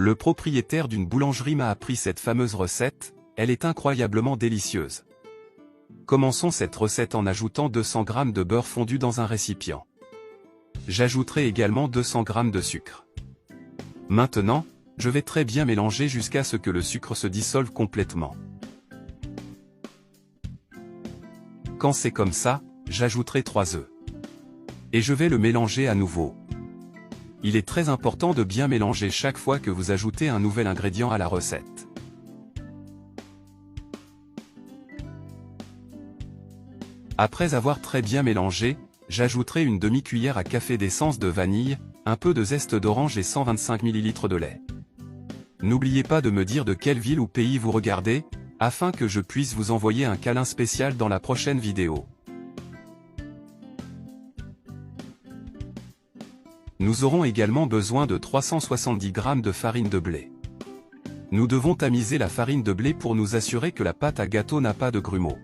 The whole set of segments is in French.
Le propriétaire d'une boulangerie m'a appris cette fameuse recette, elle est incroyablement délicieuse. Commençons cette recette en ajoutant 200 g de beurre fondu dans un récipient. J'ajouterai également 200 g de sucre. Maintenant, je vais très bien mélanger jusqu'à ce que le sucre se dissolve complètement. Quand c'est comme ça, j'ajouterai 3 œufs. Et je vais le mélanger à nouveau. Il est très important de bien mélanger chaque fois que vous ajoutez un nouvel ingrédient à la recette. Après avoir très bien mélangé, j'ajouterai une demi-cuillère à café d'essence de vanille, un peu de zeste d'orange et 125 ml de lait. N'oubliez pas de me dire de quelle ville ou pays vous regardez, afin que je puisse vous envoyer un câlin spécial dans la prochaine vidéo. Nous aurons également besoin de 370 g de farine de blé. Nous devons tamiser la farine de blé pour nous assurer que la pâte à gâteau n'a pas de grumeaux.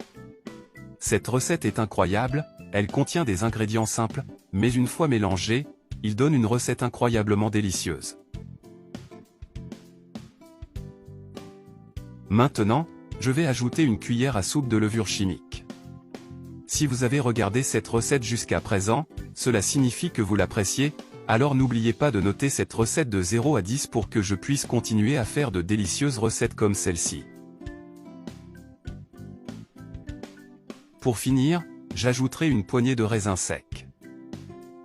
Cette recette est incroyable, elle contient des ingrédients simples, mais une fois mélangés, il donne une recette incroyablement délicieuse. Maintenant, je vais ajouter une cuillère à soupe de levure chimique. Si vous avez regardé cette recette jusqu'à présent, cela signifie que vous l'appréciez, alors n'oubliez pas de noter cette recette de 0 à 10 pour que je puisse continuer à faire de délicieuses recettes comme celle-ci. Pour finir, j'ajouterai une poignée de raisins secs.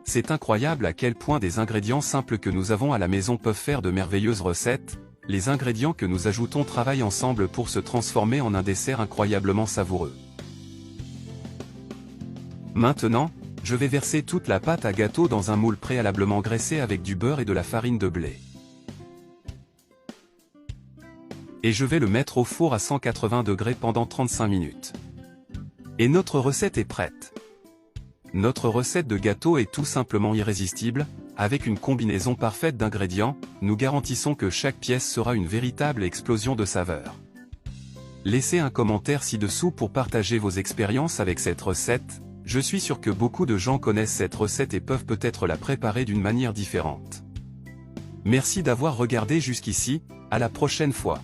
C'est incroyable à quel point des ingrédients simples que nous avons à la maison peuvent faire de merveilleuses recettes. Les ingrédients que nous ajoutons travaillent ensemble pour se transformer en un dessert incroyablement savoureux. Maintenant, je vais verser toute la pâte à gâteau dans un moule préalablement graissé avec du beurre et de la farine de blé. Et je vais le mettre au four à 180 degrés pendant 35 minutes. Et notre recette est prête. Notre recette de gâteau est tout simplement irrésistible, avec une combinaison parfaite d'ingrédients, nous garantissons que chaque pièce sera une véritable explosion de saveurs. Laissez un commentaire ci-dessous pour partager vos expériences avec cette recette, je suis sûr que beaucoup de gens connaissent cette recette et peuvent peut-être la préparer d'une manière différente. Merci d'avoir regardé jusqu'ici, à la prochaine fois.